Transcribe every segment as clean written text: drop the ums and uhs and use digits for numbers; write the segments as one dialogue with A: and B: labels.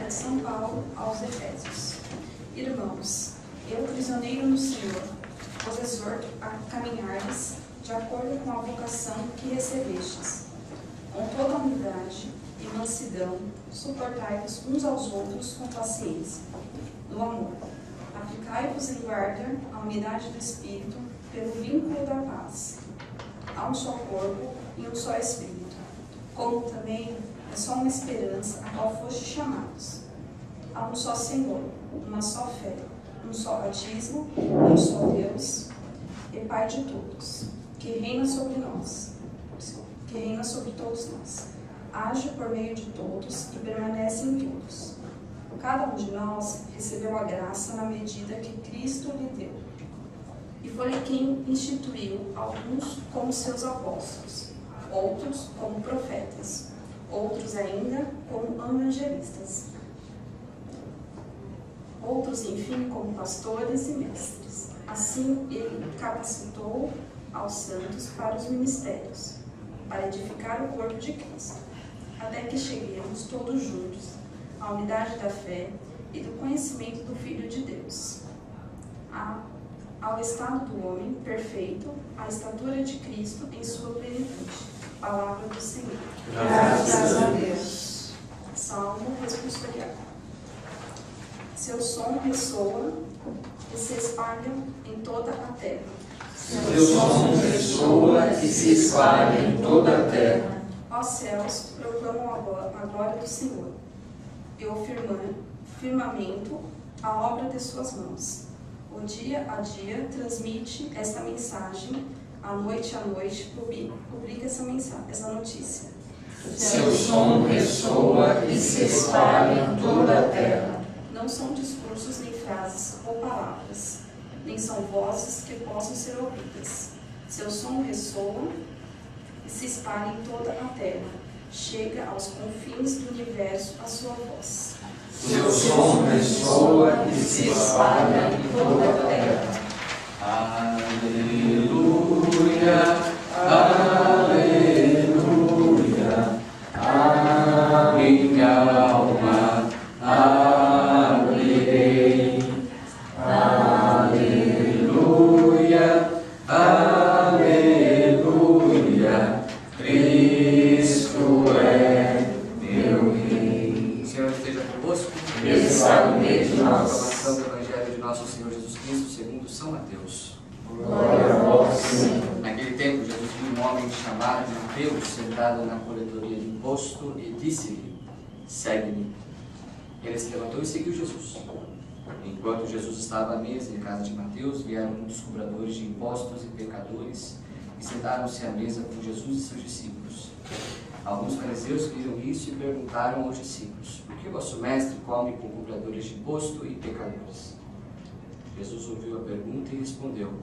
A: de São Paulo aos Efésios. Irmãos, eu, prisioneiro no Senhor, vos exorto a caminhardes de acordo com a vocação que recebestes, com toda a humildade e mansidão, suportai-vos uns aos outros com paciência, no amor. Aplicai-vos em guarda a unidade do Espírito pelo vínculo da paz. Há um só corpo e um só Espírito, como também é só uma esperança a qual fostes chamados. Há um só Senhor, uma só fé, um só batismo, um só Deus e Pai de todos, que reina sobre nós, que reina sobre todos nós, age por meio de todos e permanece em todos. Cada um de nós recebeu a graça na medida que Cristo lhe deu. E foi quem instituiu alguns como seus apóstolos, outros como profetas, outros ainda como evangelistas, outros, enfim, como pastores e mestres. Assim, ele capacitou aos santos para os ministérios, para edificar o corpo de Cristo, até que cheguemos todos juntos à unidade da fé e do conhecimento do Filho de Deus, ao estado do homem perfeito, à estatura de Cristo em sua plenitude. Palavra do Senhor.
B: Graças a Deus.
A: Salmo responsorial. Seu som ressoa e se espalha em toda a terra.
B: Seu som ressoa e se espalha em toda a terra.
A: Ó céus, proclamam a glória do Senhor, e o firmamento a obra de suas mãos. O dia a dia transmite esta mensagem, à noite publica essa notícia.
B: Seu som ressoa e se espalha em toda a terra.
A: Não são discursos nem frases ou palavras, nem são vozes que possam ser ouvidas. Seu som ressoa e se espalha em toda a terra. Chega aos confins do universo a sua voz.
B: Seu som ressoa e se espalha em toda a terra. Aleluia, aleluia, a minha alma aleluia, aleluia, aleluia, Cristo é meu Rei.
C: O Senhor esteja convosco.
B: Está no meio de nós.
C: Proclamação do Evangelho de nosso Senhor Jesus Cristo segundo São Mateus.
B: Glória a vós, Senhor.
C: Naquele tempo, Jesus viu um homem chamado Mateus sentado na coletoria de imposto e disse-lhe: segue-me. Ele se levantou e seguiu Jesus. Enquanto Jesus estava à mesa em casa de Mateus, vieram muitos cobradores de impostos e pecadores e sentaram-se à mesa com Jesus e seus discípulos. Alguns fariseus viram isso e perguntaram aos discípulos: por que vosso mestre come com cobradores de imposto e pecadores? Jesus ouviu a pergunta e respondeu: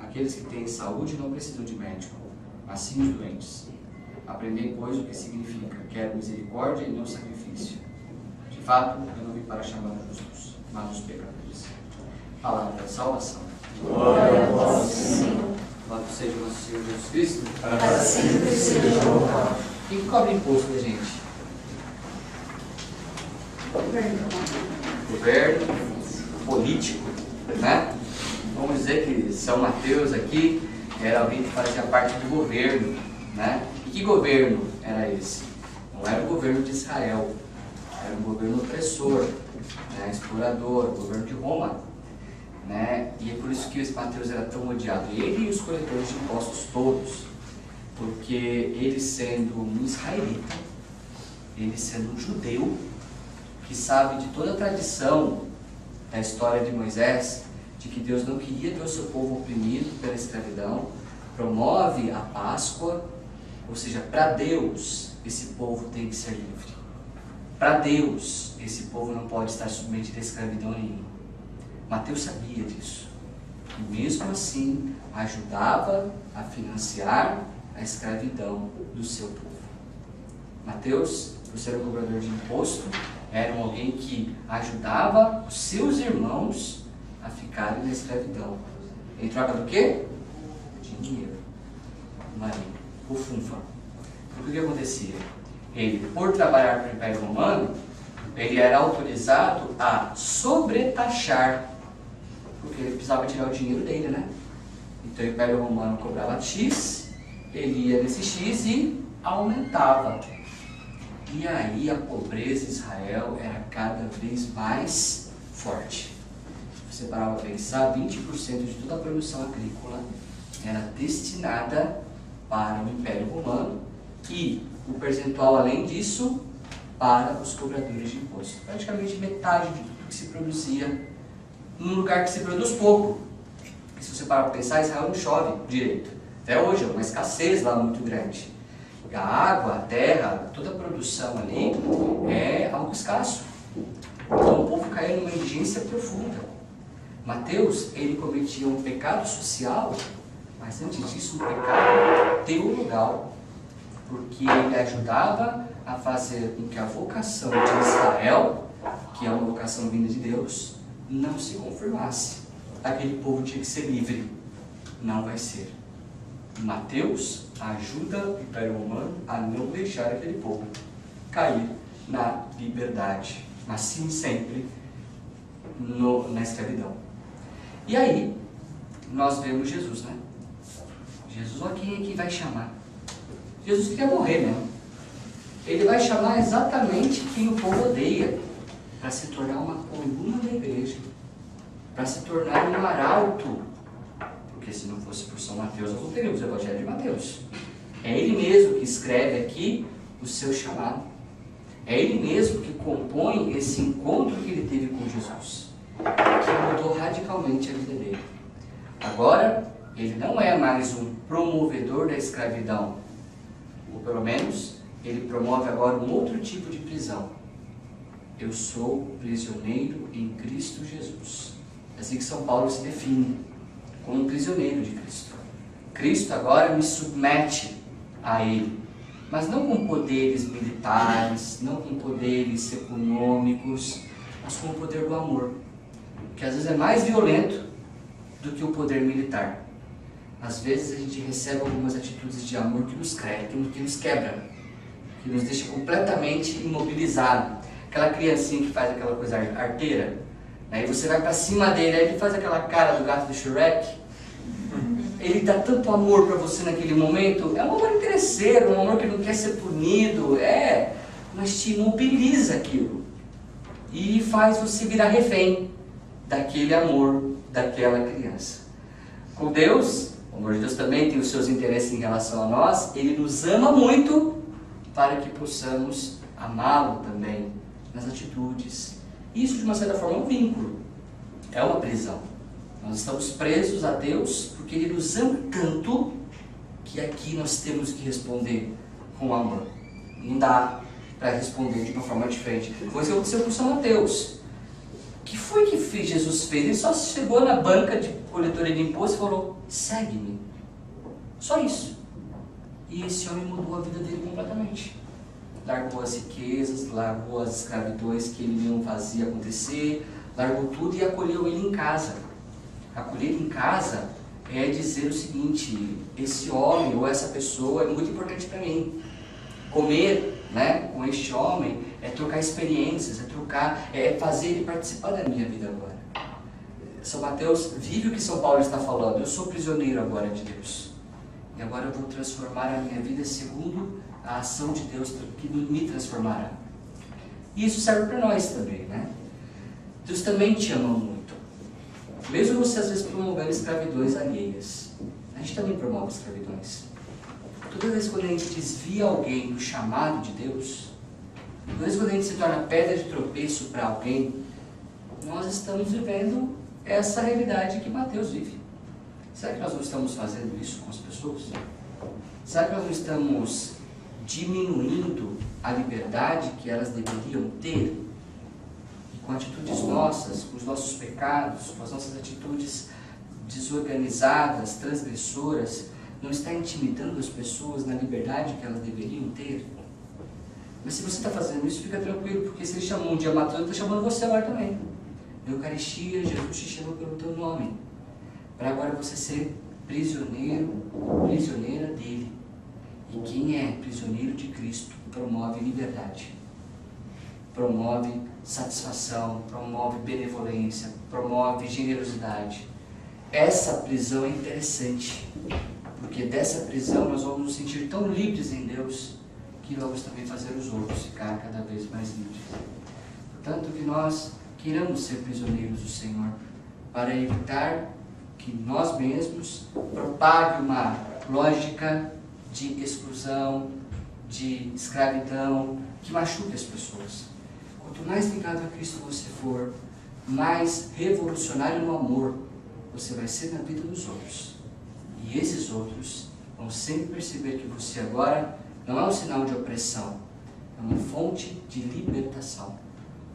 C: aqueles que têm saúde não precisam de médico, mas sim os doentes. Aprendei, pois, o que significa: quero misericórdia e não sacrifício. De fato, eu não vim para chamar os justos, mas os pecadores. Palavra da salvação.
B: Glória a vós, Senhor.
C: Louvado seja o nosso Senhor Jesus Cristo.
B: Para sempre seja louvado.
C: Quem cobra imposto da gente? Governo, político, né? Vamos dizer que São Mateus aqui era alguém que fazia parte do governo, né? E que governo era esse? Não era o governo de Israel, era um governo opressor, né? Explorador, o governo de Roma, né? E é por isso que esse Mateus era tão odiado, ele e os coletores de impostos todos, porque ele sendo um israelita, ele sendo um judeu, que sabe de toda a tradição da história de Moisés, de que Deus não queria ver o seu povo oprimido pela escravidão, promove a Páscoa, ou seja, para Deus esse povo tem que ser livre. Para Deus esse povo não pode estar submetido a escravidão nenhuma. Mateus sabia disso. E mesmo assim ajudava a financiar a escravidão do seu povo. Mateus, por ser um cobrador de imposto, era alguém que ajudava os seus irmãos a ficarem na escravidão. Em troca do quê? Dinheiro. Marinho. O funfa. O que acontecia? Ele, por trabalhar para o Império Romano, Ele era autorizado a sobretaxar, porque ele precisava tirar o dinheiro dele, né? Então o Império Romano cobrava X, ele ia nesse X e aumentava. E aí a pobreza em Israel era cada vez mais forte. Se você parar para pensar, 20% de toda a produção agrícola era destinada para o Império Romano e o percentual, além disso, para os cobradores de imposto. Praticamente metade de tudo que se produzia num lugar que se produz pouco. Porque se você parar para pensar, Israel não chove direito. Até hoje é uma escassez lá muito grande. A água, a terra, toda a produção ali é algo escasso. Então o povo caiu numa indigência profunda. Mateus, ele cometia um pecado social, mas antes disso um pecado teologal, porque ele ajudava a fazer com que a vocação de Israel, que é uma vocação vinda de Deus, não se confirmasse. Aquele povo tinha que ser livre. Não vai ser. Mateus ajuda o Império Romano a não deixar aquele povo cair na liberdade, mas sim sempre na escravidão. E aí, nós vemos Jesus, né? Jesus, olha quem é que vai chamar. Jesus quer morrer mesmo. Ele vai chamar exatamente quem o povo odeia, para se tornar uma coluna da igreja, para se tornar um arauto. Porque se não fosse por São Mateus, nós não teríamos o Evangelho de Mateus. É ele mesmo que escreve aqui o seu chamado. É ele mesmo que compõe esse encontro que ele teve com Jesus, que mudou radicalmente a vida dele. Agora, ele não é mais um promovedor da escravidão, ou pelo menos, ele promove agora um outro tipo de prisão. Eu sou prisioneiro em Cristo Jesus. É assim que São Paulo se define, como um prisioneiro de Cristo. Cristo agora me submete a Ele, mas não com poderes militares, não com poderes econômicos, mas com o poder do amor, que às vezes é mais violento do que o poder militar. Às vezes a gente recebe algumas atitudes de amor que nos quebra, que nos deixa completamente imobilizado. Aquela criancinha que faz aquela coisa arteira, aí você vai pra cima dele, aí ele faz aquela cara do gato do Shrek. Ele dá tanto amor para você naquele momento. É um amor interesseiro, um amor que não quer ser punido, mas te imobiliza aquilo e faz você virar refém daquele amor daquela criança. Com Deus, o amor de Deus também tem os seus interesses em relação a nós. Ele nos ama muito para que possamos amá-lo também nas atitudes. Isso, de uma certa forma, é um vínculo, é uma prisão. Nós estamos presos a Deus porque Ele nos ama tanto que aqui nós temos que responder com amor. Não dá para responder de uma forma diferente. Foi isso que aconteceu com São Mateus. O que foi que Jesus fez? Ele só chegou na banca de coletoria de imposto e falou: segue-me. Só isso. E esse homem mudou a vida dele completamente. Largou as riquezas, largou as escravidões que ele não fazia acontecer, largou tudo e acolheu ele em casa. Acolher em casa é dizer o seguinte: esse homem ou essa pessoa é muito importante para mim. Comer, né, com este homem é trocar experiências, é fazer ele participar da minha vida agora. São Mateus vive o que São Paulo está falando. Eu sou prisioneiro agora de Deus. E agora eu vou transformar a minha vida segundo a ação de Deus que me transformará. E isso serve para nós também, né? Deus também te ama muito. Mesmo você às vezes promovendo escravidões alheias, a gente também promove escravidões. Toda vez quando a gente desvia alguém do chamado de Deus, toda vez quando a gente se torna pedra de tropeço para alguém, nós estamos vivendo essa realidade que Mateus vive. Será que nós não estamos fazendo isso com as pessoas? Será que nós não estamos diminuindo a liberdade que elas deveriam ter? E com atitudes nossas, com os nossos pecados, com as nossas atitudes desorganizadas, transgressoras, não está intimidando as pessoas na liberdade que elas deveriam ter? Mas se você está fazendo isso, fica tranquilo, porque se Ele chamou um dia Mateus, Ele está chamando você agora também. Na Eucaristia, Jesus te chama pelo teu nome, para agora você ser prisioneiro, prisioneira dele. E quem é prisioneiro de Cristo promove liberdade. promove satisfação, promove benevolência, promove generosidade. Essa prisão é interessante, porque dessa prisão nós vamos nos sentir tão livres em Deus, que vamos também fazer os outros ficar cada vez mais livres. Portanto, que nós queiramos ser prisioneiros do Senhor, para evitar que nós mesmos propague uma lógica de exclusão, de escravidão, que machuque as pessoas. Quanto mais ligado a Cristo você for, mais revolucionário no amor você vai ser na vida dos outros. E esses outros vão sempre perceber que você agora não é um sinal de opressão, é uma fonte de libertação.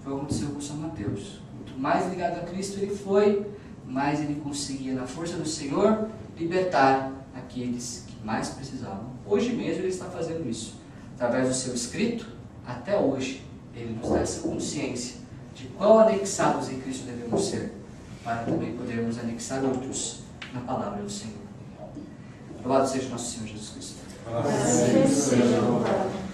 C: Foi o que aconteceu com São Mateus. Quanto mais ligado a Cristo ele foi, mais ele conseguia, na força do Senhor, libertar aqueles que mais precisavam. Hoje mesmo ele está fazendo isso. Através do seu escrito, até hoje, ele nos dá essa consciência de quão anexados em Cristo devemos ser, para também podermos anexar outros na palavra do Senhor. Louvado seja nosso Senhor Jesus Cristo.
B: Assim seja louvado.